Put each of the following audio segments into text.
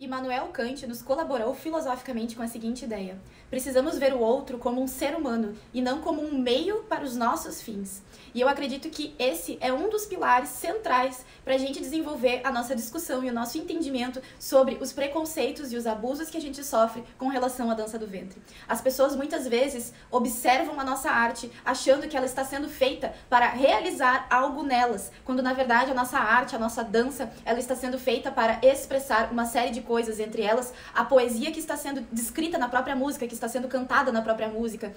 Immanuel Kant nos colaborou filosoficamente com a seguinte ideia: precisamos ver o outro como um ser humano e não como um meio para os nossos fins. E eu acredito que esse é um dos pilares centrais para a gente desenvolver a nossa discussão e o nosso entendimento sobre os preconceitos e os abusos que a gente sofre com relação à dança do ventre. As pessoas muitas vezes observam a nossa arte achando que ela está sendo feita para realizar algo nelas, quando na verdade a nossa arte, a nossa dança, ela está sendo feita para expressar uma série de coisas, entre elas a poesia que está sendo descrita na própria música, que está sendo cantada na própria música.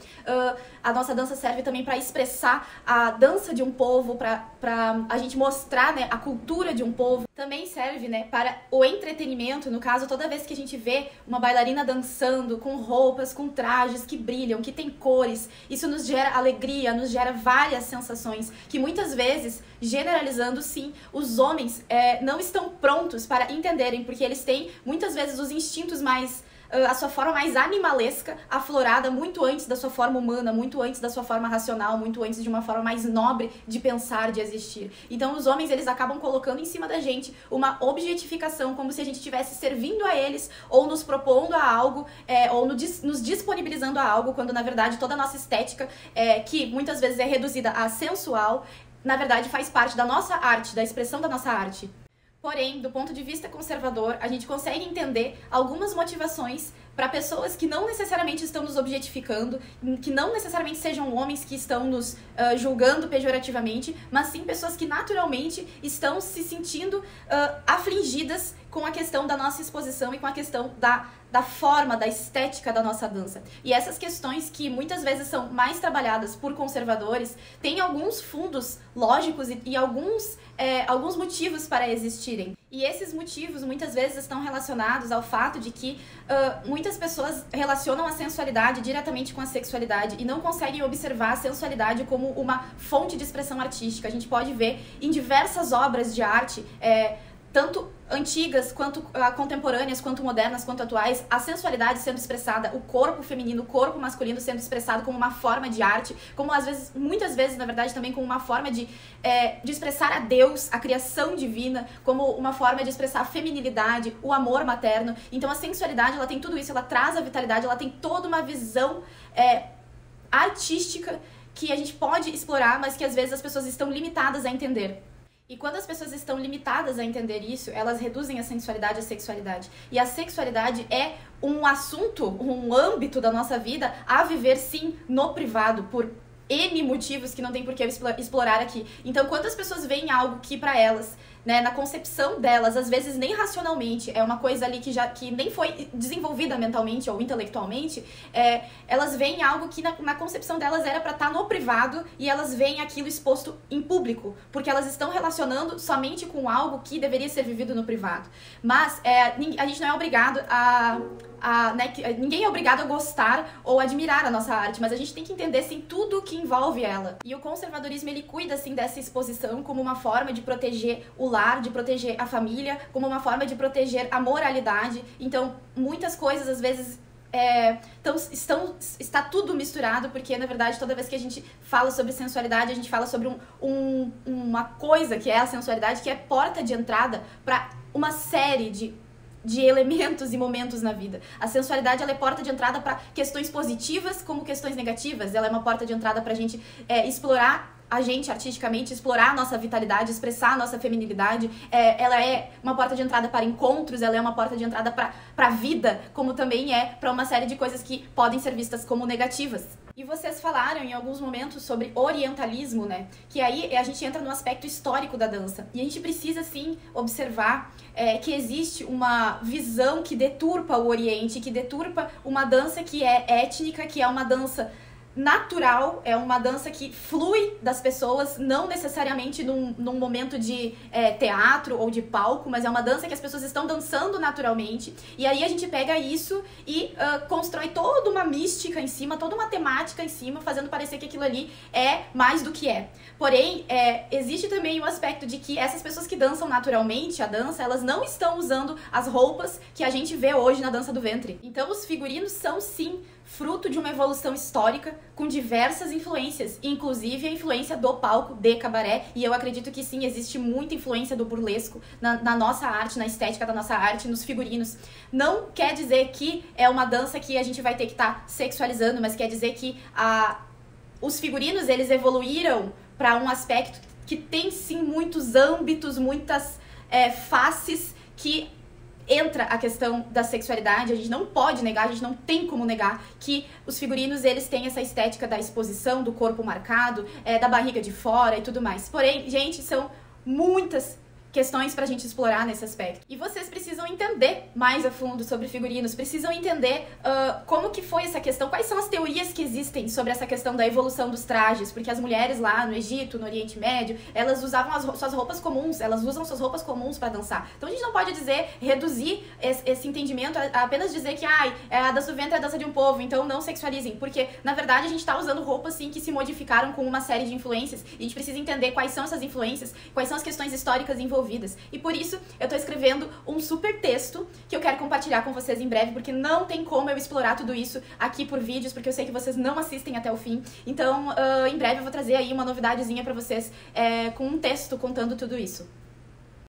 A nossa dança serve também para expressar a dança de um povo, para a gente mostrar, né, a cultura de um povo. Também serve, né, para o entretenimento, no caso, toda vez que a gente vê uma bailarina dançando com roupas, com trajes que brilham, que tem cores, isso nos gera alegria, nos gera várias sensações, que muitas vezes, generalizando sim, os homens não estão prontos para entenderem, porque eles têm muitas vezes os instintos mais, a sua forma mais animalesca aflorada muito antes da sua forma humana, muito antes da sua forma racional, muito antes de uma forma mais nobre de pensar, de existir. Então os homens, eles acabam colocando em cima da gente uma objetificação, como se a gente estivesse servindo a eles, ou nos propondo a algo, ou nos disponibilizando a algo, quando na verdade toda a nossa estética, que muitas vezes é reduzida a sensual, na verdade faz parte da nossa arte, da expressão da nossa arte. Porém, do ponto de vista conservador, a gente consegue entender algumas motivações para pessoas que não necessariamente estão nos objetificando, que não necessariamente sejam homens que estão nos julgando pejorativamente, mas sim pessoas que naturalmente estão se sentindo afligidas com a questão da nossa exposição e com a questão da forma, da estética da nossa dança. E essas questões que muitas vezes são mais trabalhadas por conservadores têm alguns fundos lógicos e alguns motivos para existirem. E esses motivos muitas vezes estão relacionados ao fato de que muitas pessoas relacionam a sensualidade diretamente com a sexualidade e não conseguem observar a sensualidade como uma fonte de expressão artística. A gente pode ver em diversas obras de arte, tanto antigas, quanto contemporâneas, quanto modernas, quanto atuais, a sensualidade sendo expressada, o corpo feminino, o corpo masculino sendo expressado como uma forma de arte, como muitas vezes, na verdade, também como uma forma de expressar a Deus, a criação divina, como uma forma de expressar a feminilidade, o amor materno. Então a sensualidade, ela tem tudo isso, ela traz a vitalidade, ela tem toda uma visão artística que a gente pode explorar, mas que às vezes as pessoas estão limitadas a entender. E quando as pessoas estão limitadas a entender isso, elas reduzem a sensualidade à sexualidade. E a sexualidade é um assunto, um âmbito da nossa vida a viver, sim, no privado, por N motivos que não tem por que eu explorar aqui. Então, quando as pessoas veem algo que para elas, né, na concepção delas, às vezes nem racionalmente, é uma coisa ali que nem foi desenvolvida mentalmente ou intelectualmente, elas veem algo que na concepção delas era para estar no privado e elas veem aquilo exposto em público, porque elas estão relacionando somente com algo que deveria ser vivido no privado. Mas a gente não é obrigado ninguém é obrigado a gostar ou admirar a nossa arte, mas a gente tem que entender, sim, tudo que envolve ela. E o conservadorismo, ele cuida, assim, dessa exposição como uma forma de proteger o lar, de proteger a família, como uma forma de proteger a moralidade. Então, muitas coisas, às vezes, está tudo misturado, porque, na verdade, toda vez que a gente fala sobre sensualidade, a gente fala sobre uma coisa que é a sensualidade, que é porta de entrada para uma série de elementos e momentos na vida. A sensualidade, ela é porta de entrada para questões positivas como questões negativas. Ela é uma porta de entrada para a gente explorar a gente artisticamente, explorar a nossa vitalidade, expressar a nossa feminilidade. Ela é uma porta de entrada para encontros, ela é uma porta de entrada para a vida, como também é para uma série de coisas que podem ser vistas como negativas. E vocês falaram em alguns momentos sobre orientalismo, né? Que aí a gente entra no aspecto histórico da dança. E a gente precisa, sim, observar que existe uma visão que deturpa o Oriente, que deturpa uma dança que é étnica, que é uma dança natural, é uma dança que flui das pessoas, não necessariamente num momento de teatro ou de palco, mas é uma dança que as pessoas estão dançando naturalmente. E aí a gente pega isso e constrói toda uma mística em cima, toda uma temática em cima, fazendo parecer que aquilo ali é mais do que é. Porém, existe também o aspecto de que essas pessoas que dançam naturalmente a dança, elas não estão usando as roupas que a gente vê hoje na dança do ventre. Então os figurinos são, sim, fruto de uma evolução histórica com diversas influências, inclusive a influência do palco de cabaré, e eu acredito que sim, existe muita influência do burlesco na nossa arte, na estética da nossa arte, nos figurinos. Não quer dizer que é uma dança que a gente vai ter que estar sexualizando, mas quer dizer que os figurinos, eles evoluíram para um aspecto que tem sim muitos âmbitos, muitas faces que entra a questão da sexualidade. A gente não pode negar, a gente não tem como negar que os figurinos, eles têm essa estética da exposição, do corpo marcado, da barriga de fora e tudo mais. Porém, gente, são muitas questões pra gente explorar nesse aspecto. E vocês precisam entender mais a fundo sobre figurinos, precisam entender como que foi essa questão, quais são as teorias que existem sobre essa questão da evolução dos trajes, porque as mulheres lá no Egito, no Oriente Médio, elas usavam suas roupas comuns, elas usam suas roupas comuns pra dançar. Então a gente não pode reduzir esse entendimento a apenas dizer que a dança do ventre é a dança de um povo, então não sexualizem, porque na verdade a gente tá usando roupas sim que se modificaram com uma série de influências, e a gente precisa entender quais são essas influências, quais são as questões históricas envolvidas. E por isso eu tô escrevendo um super texto que eu quero compartilhar com vocês em breve, porque não tem como eu explorar tudo isso aqui por vídeos, porque eu sei que vocês não assistem até o fim. Então, em breve eu vou trazer aí uma novidadezinha pra vocês com um texto contando tudo isso.